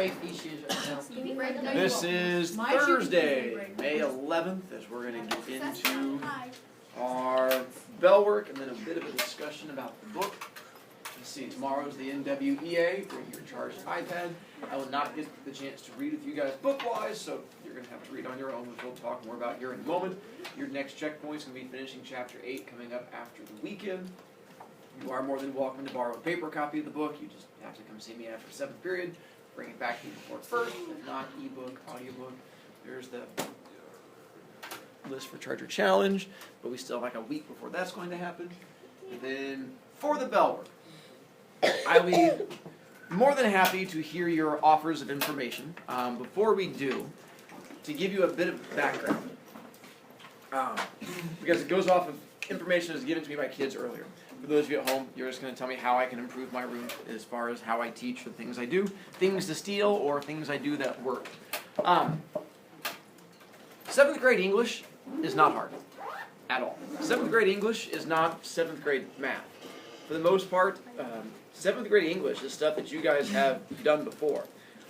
This is Thursday, May 11th, as we're going to get into our bell work and then a bit of a discussion about the book. Let's see, tomorrow's the NWEA, bring your charged iPad. I will not get the chance to read with you guys book-wise, so you're going to have to read on your own, which we'll talk more about here in a moment. Your next checkpoint is going to be finishing Chapter 8 coming up after the weekend. You are more than welcome to borrow a paper copy of the book. You just have to come see me after 7th period. Bring it back to you before first, if not ebook, audiobook. There's the list for Charger Challenge, but we still have like a week before that's going to happen. And then for the bell work, I'll be more than happy to hear your offers of information. Before we do, to give you a bit of background, because it goes off of information that was given to me by kids earlier. For those of you at home, you're just going to tell me how I can improve my room as far as how I teach, the things I do, things to steal, or things I do that work. 7th grade English is not hard at all. 7th grade English is not 7th grade math. For the most part, 7th grade English is stuff that you guys have done before.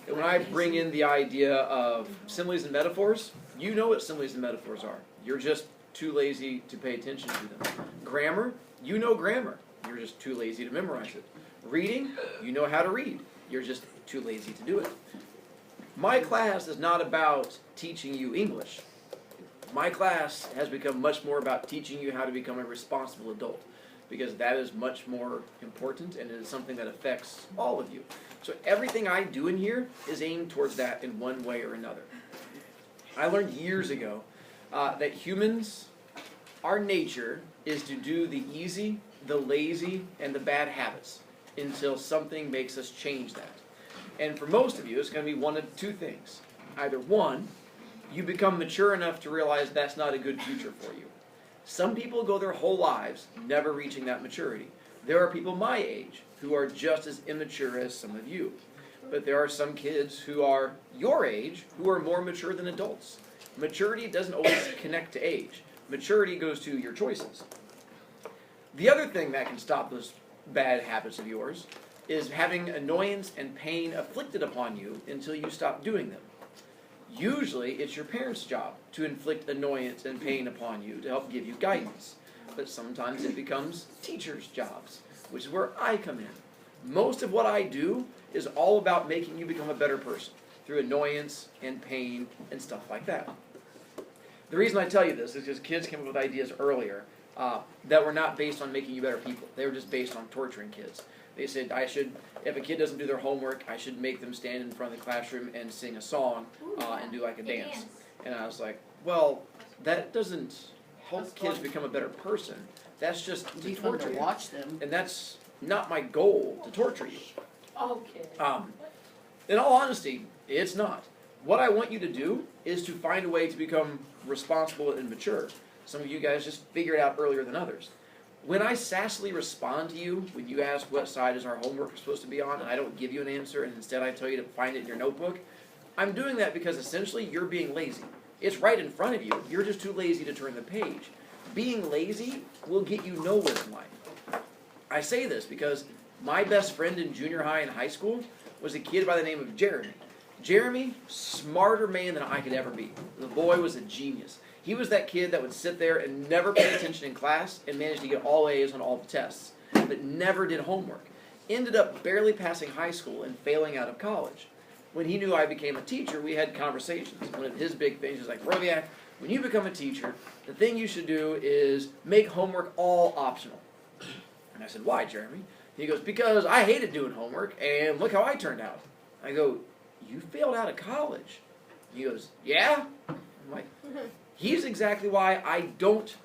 And when I bring in the idea of similes and metaphors, you know what similes and metaphors are. You're just too lazy to pay attention to them. Grammar, you know grammar. You're just too lazy to memorize it. Reading, you know how to read. You're just too lazy to do it. My class is not about teaching you English. My class has become much more about teaching you how to become a responsible adult, because that is much more important and it is something that affects all of you. So everything I do in here is aimed towards that in one way or another. I learned years ago that humans, our nature is to do the easy, the lazy, and the bad habits until something makes us change that. And for most of you, it's going to be one of two things. Either one, you become mature enough to realize that's not a good future for you. Some people go their whole lives never reaching that maturity. There are people my age who are just as immature as some of you. But there are some kids who are your age who are more mature than adults. Maturity doesn't always connect to age. Maturity goes to your choices. The other thing that can stop those bad habits of yours is having annoyance and pain afflicted upon you until you stop doing them. Usually, it's your parents' job to inflict annoyance and pain upon you to help give you guidance. But sometimes it becomes teachers' jobs, which is where I come in. Most of what I do is all about making you become a better person through annoyance and pain and stuff like that. The reason I tell you this is because kids came up with ideas earlier that were not based on making you better people. They were just based on torturing kids. They said if a kid doesn't do their homework, I should make them stand in front of the classroom and sing a song and do like a dance. And I was like, well, that doesn't help kids become a better person. That's just to torture you. Watch them. And that's not my goal, to torture you. Okay. In all honesty, it's not. What I want you to do is to find a way to become responsible and mature. Some of you guys just figure it out earlier than others. When I sassily respond to you, when you ask what side is our homework supposed to be on, and I don't give you an answer, and instead I tell you to find it in your notebook, I'm doing that because essentially you're being lazy. It's right in front of you. You're just too lazy to turn the page. Being lazy will get you nowhere in life. I say this because my best friend in junior high and high school was a kid by the name of Jeremy. Jeremy, smarter man than I could ever be. The boy was a genius. He was that kid that would sit there and never pay attention in class and managed to get all A's on all the tests, but never did homework. Ended up barely passing high school and failing out of college. When he knew I became a teacher, we had conversations. One of his big things was like, Brovicast, when you become a teacher, the thing you should do is make homework all optional. And I said, why, Jeremy? He goes, because I hated doing homework, and look how I turned out. I go, you failed out of college. He goes, yeah? I'm like, he's exactly why I don't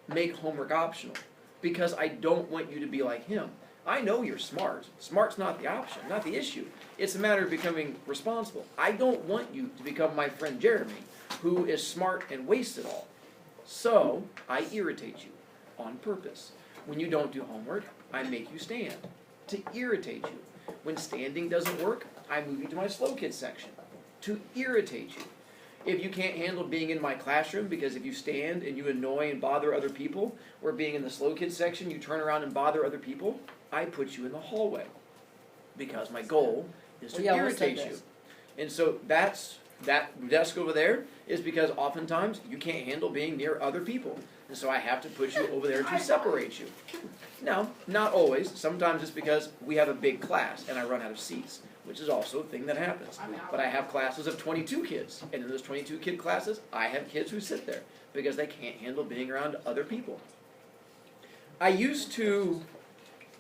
make homework optional, because I don't want you to be like him. I know you're smart. Smart's not the option, not the issue. It's a matter of becoming responsible. I don't want you to become my friend Jeremy, who is smart and wastes it all. So I irritate you on purpose. When you don't do homework, I make you stand to irritate you. When standing doesn't work, I move you to my slow kids section to irritate you. If you can't handle being in my classroom, because if you stand and you annoy and bother other people, or being in the slow kids section, you turn around and bother other people, I put you in the hallway. Because my goal is to irritate you. And so that desk over there is because oftentimes you can't handle being near other people. And so I have to put you over there to separate you. Now, not always. Sometimes it's because we have a big class and I run out of seats, which is also a thing that happens. But I have classes of 22 kids. And in those 22 kid classes, I have kids who sit there because they can't handle being around other people. I used to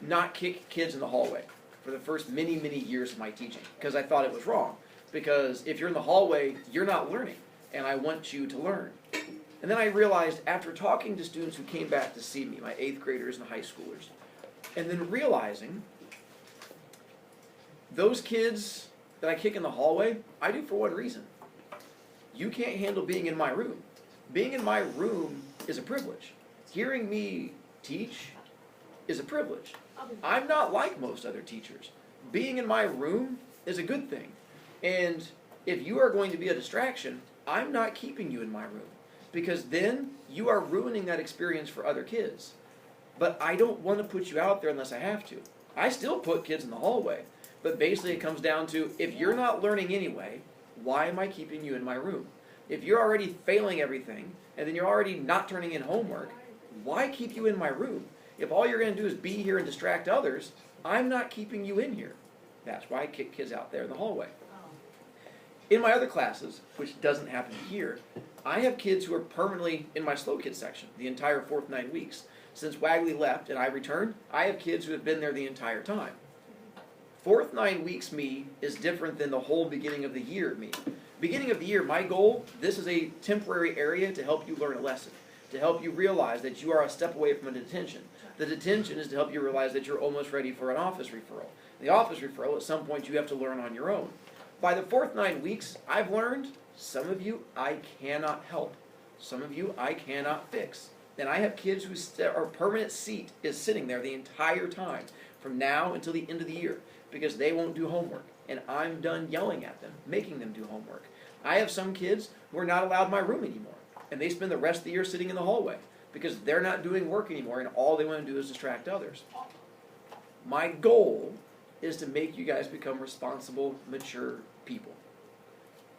not kick kids in the hallway for the first many, many years of my teaching because I thought it was wrong. Because if you're in the hallway, you're not learning, and I want you to learn. And then I realized after talking to students who came back to see me, my 8th graders and high schoolers, and then realizing those kids that I kick in the hallway, I do for one reason. You can't handle being in my room. Being in my room is a privilege. Hearing me teach is a privilege. I'm not like most other teachers. Being in my room is a good thing. And if you are going to be a distraction, I'm not keeping you in my room. Because then you are ruining that experience for other kids. But I don't want to put you out there unless I have to. I still put kids in the hallway. But basically it comes down to, if you're not learning anyway, why am I keeping you in my room? If you're already failing everything, and then you're already not turning in homework, why keep you in my room? If all you're going to do is be here and distract others, I'm not keeping you in here. That's why I kick kids out there in the hallway. In my other classes, which doesn't happen here, I have kids who are permanently in my slow kids section the entire 4th 9 weeks. Since Wagley left and I returned, I have kids who have been there the entire time. 4th 9 weeks me is different than the whole beginning of the year me. Beginning of the year, my goal, this is a temporary area to help you learn a lesson, to help you realize that you are a step away from a detention. The detention is to help you realize that you're almost ready for an office referral. The office referral, at some point, you have to learn on your own. By the 4th 9 weeks, I've learned some of you I cannot help. Some of you I cannot fix. And I have kids whose permanent seat is sitting there the entire time, from now until the end of the year, because they won't do homework. And I'm done yelling at them, making them do homework. I have some kids who are not allowed in my room anymore, and they spend the rest of the year sitting in the hallway, because they're not doing work anymore, and all they want to do is distract others. My goal is to make you guys become responsible, mature people.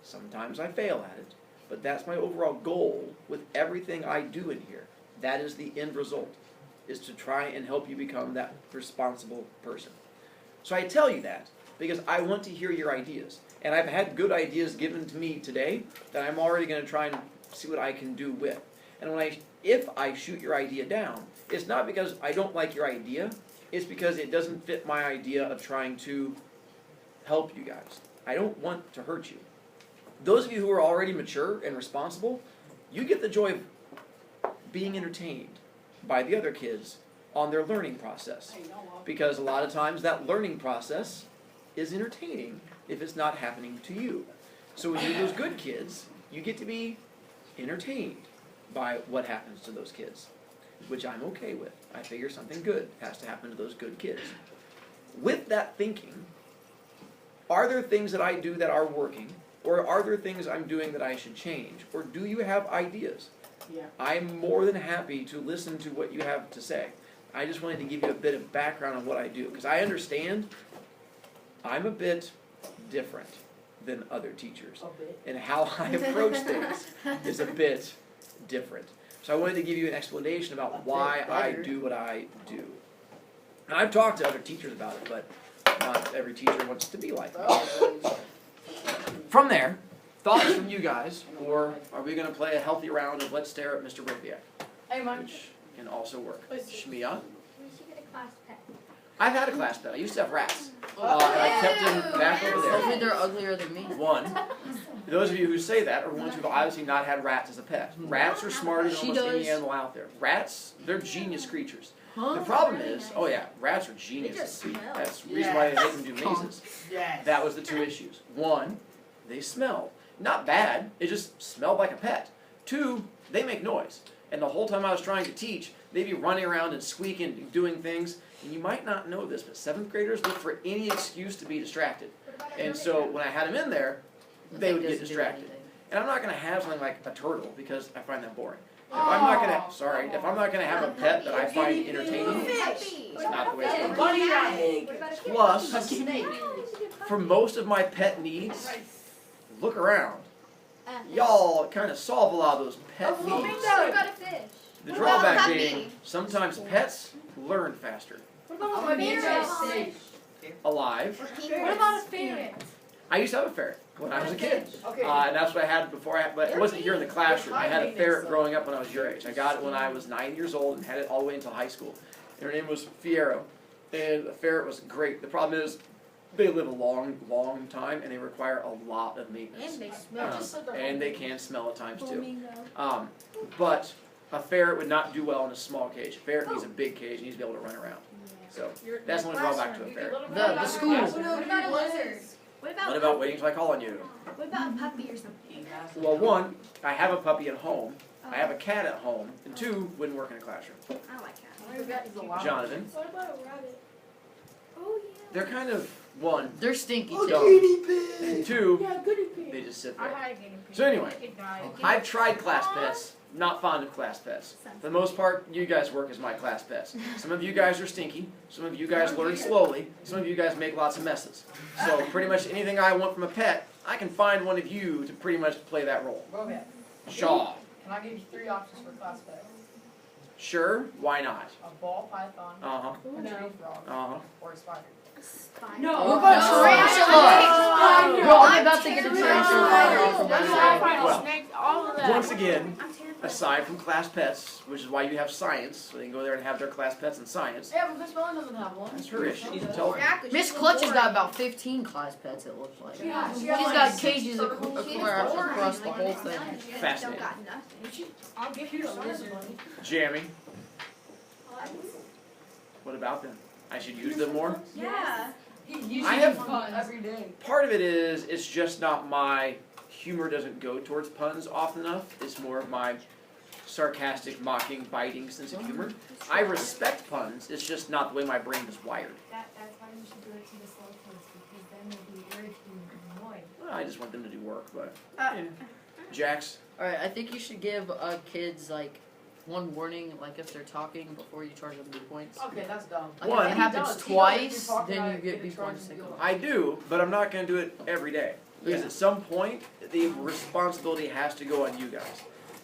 Sometimes I fail at it, but that's my overall goal with everything I do in here. That is the end result, is to try and help you become that responsible person. So I tell you that because I want to hear your ideas. And I've had good ideas given to me today that I'm already going to try and see what I can do with. And if I shoot your idea down, it's not because I don't like your idea, it's because it doesn't fit my idea of trying to help you guys. I don't want to hurt you. Those of you who are already mature and responsible, you get the joy of being entertained by the other kids on their learning process. Because a lot of times that learning process is entertaining if it's not happening to you. So when you're those good kids, you get to be entertained by what happens to those kids, which I'm okay with. I figure something good has to happen to those good kids. With that thinking, are there things that I do that are working, or are there things I'm doing that I should change, or do you have ideas? Yeah. I'm more than happy to listen to what you have to say. I just wanted to give you a bit of background on what I do, because I understand I'm a bit different than other teachers, and how I approach things is a bit different. So I wanted to give you an explanation about why I do what I do. And I've talked to other teachers about it, but not every teacher wants to be like me. From there, thoughts from you guys, or are we going to play a healthy round of Let's Stare at Mr. Broviak, which can also work. Shmia? We should get a class pet. I've had a class pet. I used to have rats. And I kept them back over there. Hopefully they're uglier than me. One, those of you who say that are ones who've obviously not had rats as a pet. Rats are smarter than almost any animal out there. Rats, they're genius creatures. The problem is, oh yeah, rats are geniuses. That's the reason why they can do mazes. That was the two issues. One, they smell. Not bad, it just smelled like a pet. Two, they make noise. And the whole time I was trying to teach, they'd be running around and squeaking and doing things. And you might not know this, but 7th graders look for any excuse to be distracted. And so when I had them in there, they would get distracted. And I'm not going to have something like a turtle because I find that boring. if I'm not gonna have a pet that I find entertaining, it's not the way it's going to be. Bunny rabbit. What about a fish? Plus, A snake. for most of my pet needs, look around. Uh, Y'all kind of solve a lot of those pet needs. What about a fish? The What drawback about being, sometimes pets learn faster. What about a ferret? Alive. What about a ferret? I used to have a ferret when I was a kid. Okay. And that's what I had before, but it wasn't here in the classroom. I had a ferret growing up when I was your age. I got it when I was 9 years old and had it all the way until high school. And her name was Fiero. And the ferret was great. The problem is, they live a long, long time and they require a lot of maintenance. And they smell. And they can smell at times too. But a ferret would not do well in a small cage. A ferret needs a big cage and needs to be able to run around. So that's the only drawback to a ferret. The school. What about a lizard? What about waiting till I call on you? What about a puppy or something? Well, one, I have a puppy at home. I have a cat at home. And two, wouldn't work in a classroom. I like cats. Jonathan, What about a rabbit? Oh yeah. they're kind of, one, They're stinky dumb, too. and two, Yeah, guinea pig. they just sit I there. had a guinea pig. So anyway, It died. I've tried class pets. Not fond of class pets. For the most part, you guys work as my class pets. Some of you guys are stinky. Some of you guys learn slowly. Some of you guys make lots of messes. So pretty much anything I want from a pet, I can find one of you to pretty much play that role. Brovicast, Shaw. can I give you 3 options for class pet? Sure, why not? A ball python, Uh-huh, a tree frog, uh-huh. or a spider? No. What about tarantula? Bro, I'm about to get a tarantula off of That's my why I leg. find Well, snakes, all of that. Once again, I'm terrified. aside from class pets, which is why you have science, so they can go there and have their class pets in science, Yeah, but Miss Bowling doesn't have one. that's her issue. You tell her. Exactly. Miss Clutch has got about 15 class pets, it looks like. Yeah, She's she has got like cages circles. across the whole thing. Fascinating. Don't got nothing. I'll give you a lizard. Jammy, what about them? I should use them more? Yeah. He uses I have- one every day. Part of it is, it's just not my humor doesn't go towards puns often enough. It's more of my sarcastic, mocking, biting sense of humor. I respect puns, it's just not the way my brain is wired. That's why you should do it to the slow kids, because then they'll be irritated and annoyed. Well, I just want them to do work, but. Uh, Yeah. Jax, Alright, I think you should give kids like one warning, like if they're talking before you charge them B points. Okay, that's dumb. Like One. if it happens He does. twice, He does. then you get Get B charged points. and go. I do, but I'm not going to do it every day. Because Yeah. at some point, the responsibility has to go on you guys.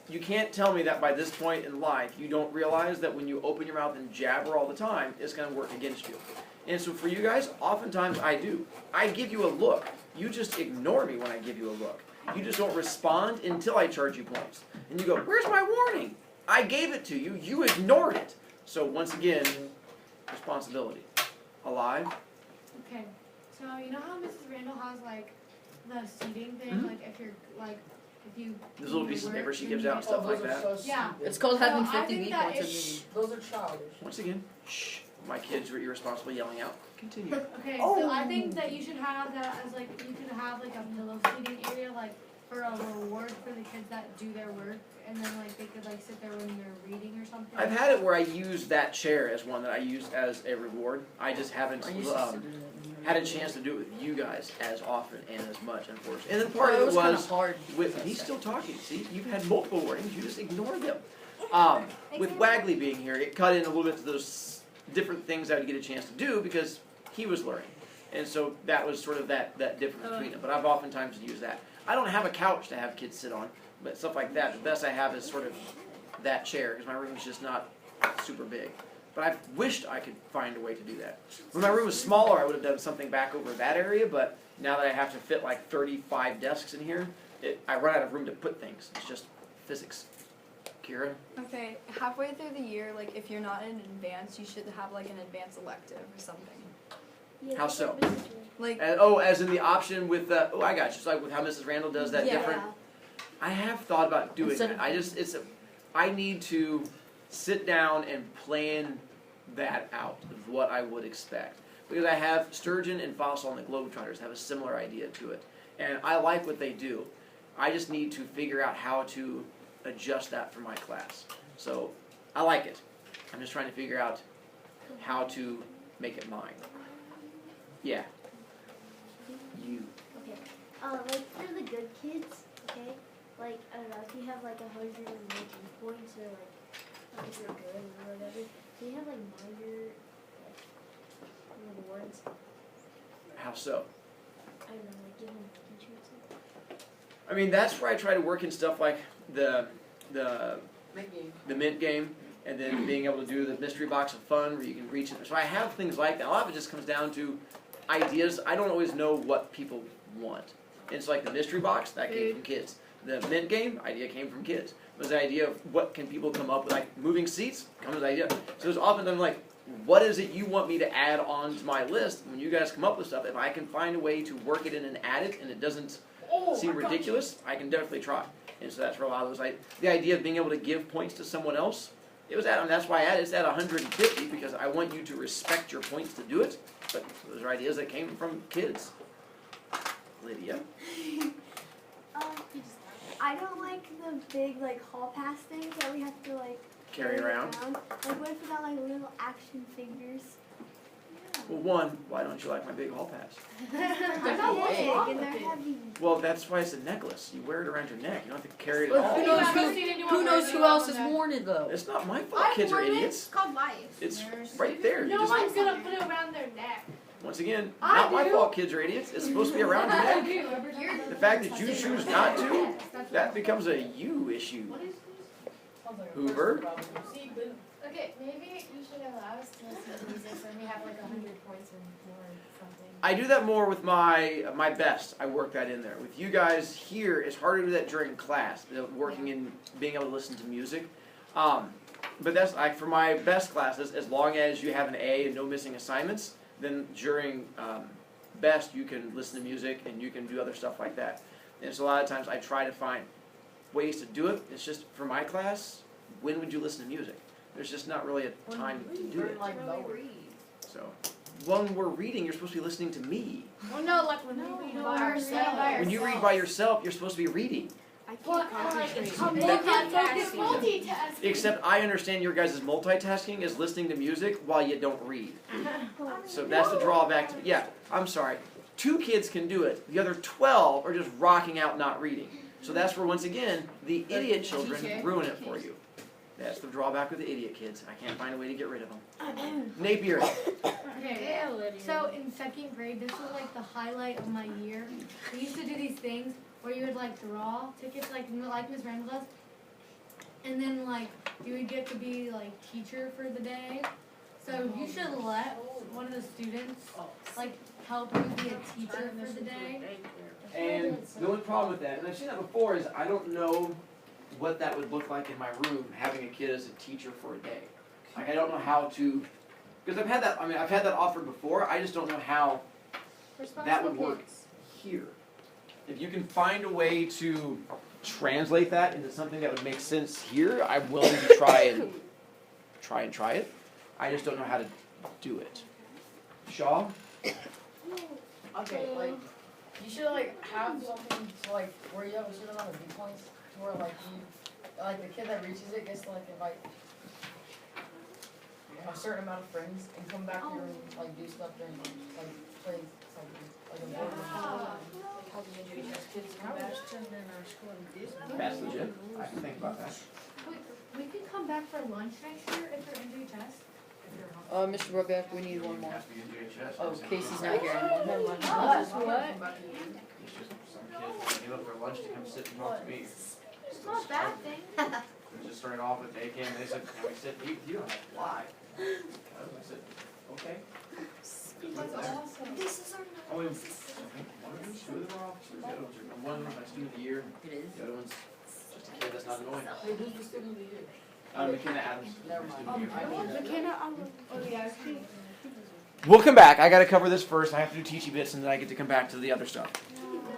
You can't tell me that by this point in life, you don't realize that when you open your mouth and jabber all the time, it's going to work against you. And so for you guys, oftentimes I do. I give you a look. You just ignore me when I give you a look. You just don't respond until I charge you points. And you go, where's my warning? I gave it to you. You ignored it. So once again, responsibility. Alive? Okay, so you know how Mrs. Randall has like the seating thing, Mhm. like if you're like, if you. Those little pieces of paper she gives out and stuff Oh, like those are that. so Yeah. stupid. It's called having So I 50 think B that points. it- Those are childish. Once again, shh. My kids are irresponsible yelling out. Continue. Okay, so I think that you should have that as like, you could have like a pillow seating area, like for a reward for the kids that do their work, and then like they could like sit there when they're reading or something. I've had it where I use that chair as one that I use as a reward. I just haven't I used to sit in it. had a chance to do it with you guys as often and as much, unfortunately. And then part Well, of it kinda was hard. with he's still talking. See, you've had multiple warnings. You just ignore them. With Wagley being here, it cut in a little bit to those different things I would get a chance to do because he was learning, and so that was sort of that difference between them. But I've oftentimes used that. I don't have a couch to have kids sit on, but stuff like that. The best I have is sort of that chair because my room is just not super big. But I've wished I could find a way to do that. When my room was smaller, I would have done something back over that area, but now that I have to fit like 35 desks in here, I run out of room to put things. It's just physics. Kira? Okay, halfway through the year, like if you're not in advance, you should have like an advanced elective or something. How so? Like As in the option with I got you. It's like with how Mrs. Randall does that Yeah. different. I have thought about doing Instead that. I need to sit down and plan that out of what I would expect. Because I have Sturgeon and Fossil and the Globetrotters have a similar idea to it. And I like what they do. I just need to figure out how to adjust that for my class. So I like it. I'm just trying to figure out how to make it mine. Yeah. You. Okay. Like for the good kids, okay? like, I don't know, if you have like 100 points or like, if you're good or whatever, do you have like minor, like, rewards? How so? I don't know, like give them teacher or something? I mean, that's where I try to work in stuff like the Mickey. mint game, and then being able to do the mystery box of fun where you can reach it. So I have things like that. A lot of it just comes down to ideas. I don't always know what people want. It's like the mystery box, that came from kids. The mint game idea came from kids. It was the idea of what can people come up with, like moving seats, comes the idea. So there's often I'm like, what is it you want me to add on to my list? When you guys come up with stuff, if I can find a way to work it in and add it, and it doesn't seem ridiculous, I can definitely try. And so that's where a lot of those, the idea of being able to give points to someone else, it was at, and that's why I added it's at 150, because I want you to respect your points to do it. But those are ideas that came from kids. Lydia. I don't like the big like hall pass things that we have to like Carry around. Like what if we got like little action figures? Well, one, why don't you like my big hall pass? They're not big and they're heavy. Well, that's why it's a necklace. You wear it around your neck. You don't have to carry it at Well, all. who knows who else has worn it though? It's not my fault. Kids are idiots. It's called life. It's right there. You No just, one's gonna put it around their neck. once again, I not my do. fault. Kids are idiots. It's supposed to be around your I neck. do. Every time I The go fact to that you the choose hospital. not to, Yes, that's that what- becomes a you issue. What is this? Sounds like a Hoover? person problem. See, boo. Okay, maybe you should allow us to listen to music when we have like 100 points or more or something. I do that more with my best. I work that in there. With you guys here, it's harder to do that during class, working in being able to listen to music. But that's like for my best classes, as long as you have an A and no missing assignments, then during best you can listen to music and you can do other stuff like that. And so a lot of times I try to find ways to do it. It's just for my class, when would you listen to music? There's just not really a time to do it. Like lower. So when we're reading, you're supposed to be listening to me. Well, no, like when we read by ourselves. When you read by yourself, you're supposed to be reading. I Well, can't like, concentrate. multitasking. Except I understand your guys' multitasking is listening to music while you don't read. So that's the drawback to, yeah, I'm sorry. 2 kids can do it. The other 12 are just rocking out not reading. So that's where, once again, the idiot children ruin it for you. That's the drawback with the idiot kids. I can't find a way to get rid of them. Napier. Okay. So in second grade, this was like the highlight of my year. We used to do these things where you would like draw tickets, like Miss Randall does, and then like you would get to be like teacher for the day. So you should let one of the students like help you be a teacher for the day. And the only problem with that, and I've seen that before, is I don't know what that would look like in my room, having a kid as a teacher for a day. Like I don't know how to, because I've had that offered before, I just don't know how that would work here. If you can find a way to translate that into something that would make sense here, I'm willing to try it. I just don't know how to do it. Shaw? Okay, like, you should like have something to like where you have a certain amount of viewpoints to where like the kid that reaches it gets to like invite a certain amount of friends and come back here and like do stuff during like play something like a board game. That's legit. I can think about that. Wait, we can come back for lunch next year if they're into test. Mr. Brovicast, we need one more. Has to be in JHS. Oh, Casey's not here anymore. It's just some kids give up their lunch to come sit and talk to me. It's not a bad thing. We just started off with they came and they said, can we sit and eat? You don't have to lie. I said, okay. That's awesome. This is our Oh, I think one of them, 2 of them are officers. The other ones are, one of them is my student of the year. It is. The other one's just a kid that's not annoying. Hey, who's the student of the year? McKenna Adams. Never my mind. student of the year. McKenna, Oh, yeah, We'll come back. I got to cover this first. I have to do teachy bits, and then I get to come back to the other stuff.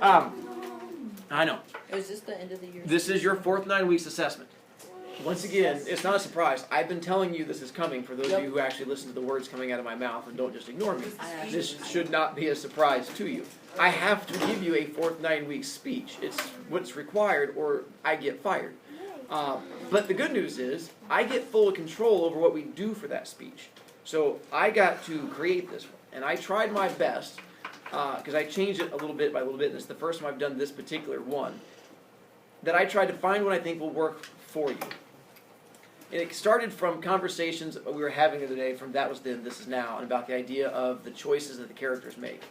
I know. Is this the end of the year? This is your 4th 9 weeks assessment. Once again, it's not a surprise. I've been telling you this is coming for those of you who actually listen to the words coming out of my mouth and don't just ignore me. This should not be a surprise to you. I have to give you a 4th 9 weeks speech. It's what's required or I get fired. But the good news is I get full control over what we do for that speech. So I got to create this one. And I tried my best because I changed it a little bit by little bit. And it's the first time I've done this particular one. that I tried to find what I think will work for you. And it started from conversations we were having the other day from That Was Then, This Is Now, and about the idea of the choices that the characters make.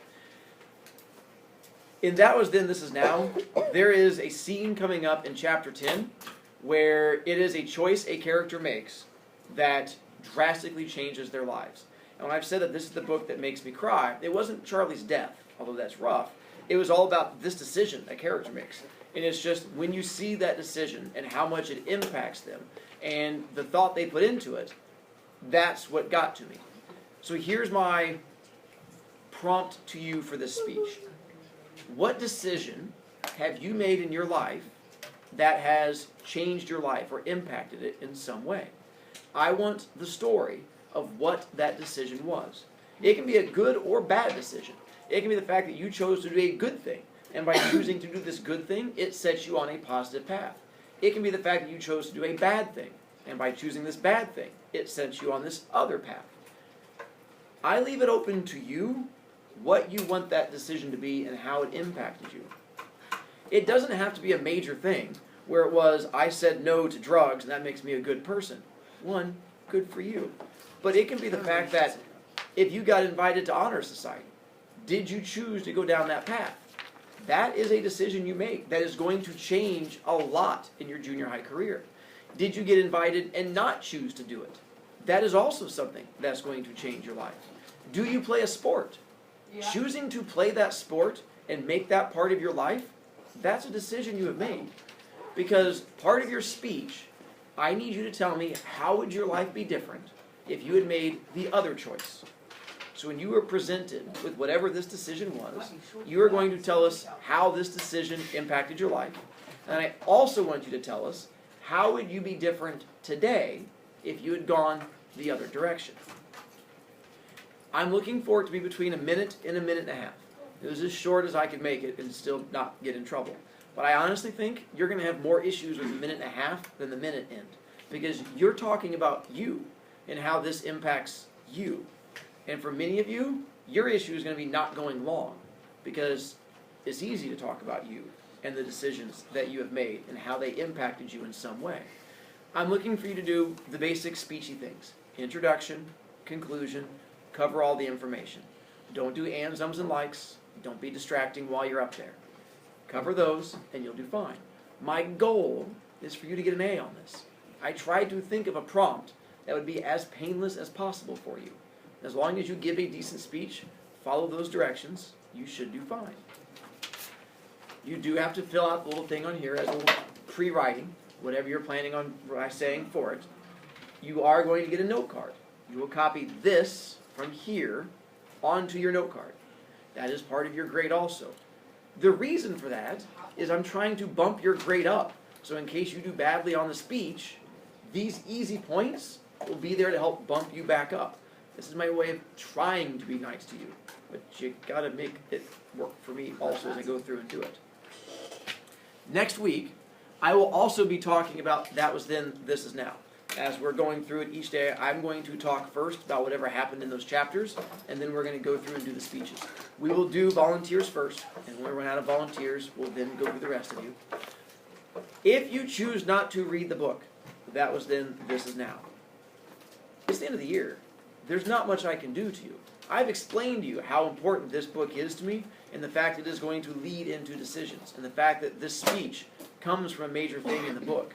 In That Was Then, This Is Now, there is a scene coming up in chapter 10 where it is a choice a character makes that drastically changes their lives. And when I've said that this is the book that makes me cry, it wasn't Charlie's death, although that's rough. It was all about this decision a character makes. And it's just when you see that decision and how much it impacts them and the thought they put into it, that's what got to me. So here's my prompt to you for this speech. What decision have you made in your life that has changed your life or impacted it in some way? I want the story of what that decision was. It can be a good or bad decision. It can be the fact that you chose to do a good thing, and by choosing to do this good thing, it sets you on a positive path. It can be the fact that you chose to do a bad thing, and by choosing this bad thing, it sets you on this other path. I leave it open to you what you want that decision to be and how it impacted you. It doesn't have to be a major thing where it was, I said no to drugs and that makes me a good person. One, good for you. But it can be the fact that if you got invited to Honor Society, did you choose to go down that path? That is a decision you make that is going to change a lot in your junior high career. Did you get invited and not choose to do it? That is also something that's going to change your life. Do you play a sport? Yeah. Choosing to play that sport and make that part of your life, that's a decision you have made. Because part of your speech, I need you to tell me how would your life be different if you had made the other choice. So when you were presented with whatever this decision was, you are going to tell us how this decision impacted your life. And I also want you to tell us how would you be different today if you had gone the other direction. I'm looking for it to be between a minute and a minute and a half. It was as short as I could make it and still not get in trouble. But I honestly think you're going to have more issues with the minute and a half than the minute end. Because you're talking about you and how this impacts you. And for many of you, your issue is going to be not going long. Because it's easy to talk about you and the decisions that you have made and how they impacted you in some way. I'm looking for you to do the basic speechy things. Introduction, conclusion, cover all the information. Don't do ands, ums, and likes. Don't be distracting while you're up there. Cover those, and you'll do fine. My goal is for you to get an A on this. I tried to think of a prompt that would be as painless as possible for you. As long as you give a decent speech, follow those directions, you should do fine. You do have to fill out the little thing on here as a little pre-writing, whatever you're planning on saying for it. You are going to get a note card. You will copy this from here onto your note card. That is part of your grade also. The reason for that is I'm trying to bump your grade up. So in case you do badly on the speech, these easy points will be there to help bump you back up. This is my way of trying to be nice to you. But you gotta make it work for me also as I go through and do it. Next week, I will also be talking about That Was Then, This Is Now. As we're going through it each day, I'm going to talk first about whatever happened in those chapters, and then we're going to go through and do the speeches. We will do volunteers first, and when we run out of volunteers, we'll then go through the rest of you. If you choose not to read the book, That Was Then, This Is Now, it's the end of the year. There's not much I can do to you. I've explained to you how important this book is to me, and the fact it is going to lead into decisions, and the fact that this speech comes from a major thing in the book.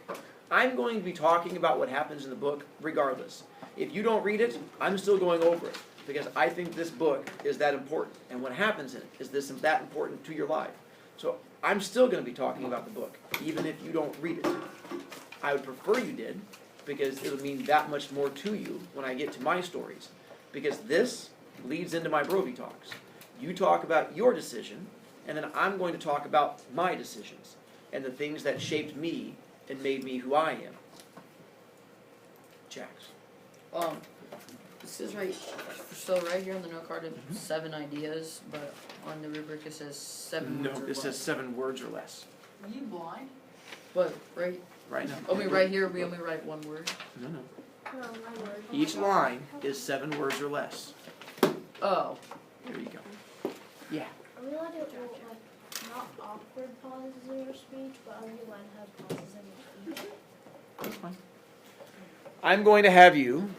I'm going to be talking about what happens in the book regardless. If you don't read it, I'm still going over it because I think this book is that important and what happens in it is that important to your life. So I'm still going to be talking about the book even if you don't read it. I would prefer you did because it'll mean that much more to you when I get to my stories because this leads into my Brovie talks. You talk about your decision and then I'm going to talk about my decisions and the things that shaped me and made me who I am. Jax. This is right. So right here on the note card, it's 7 ideas, but on the rubric it says 7 No, words or it says less. 7 words or less. Are you blind? But right now. only right here we only write 1 word. No. No, my word. Each line is 7 words or less. Oh. There you go. Yeah. Are we allowed to, like, not awkward pauses in your speech, but are you allowed to have pauses in your speech? I'm going to have you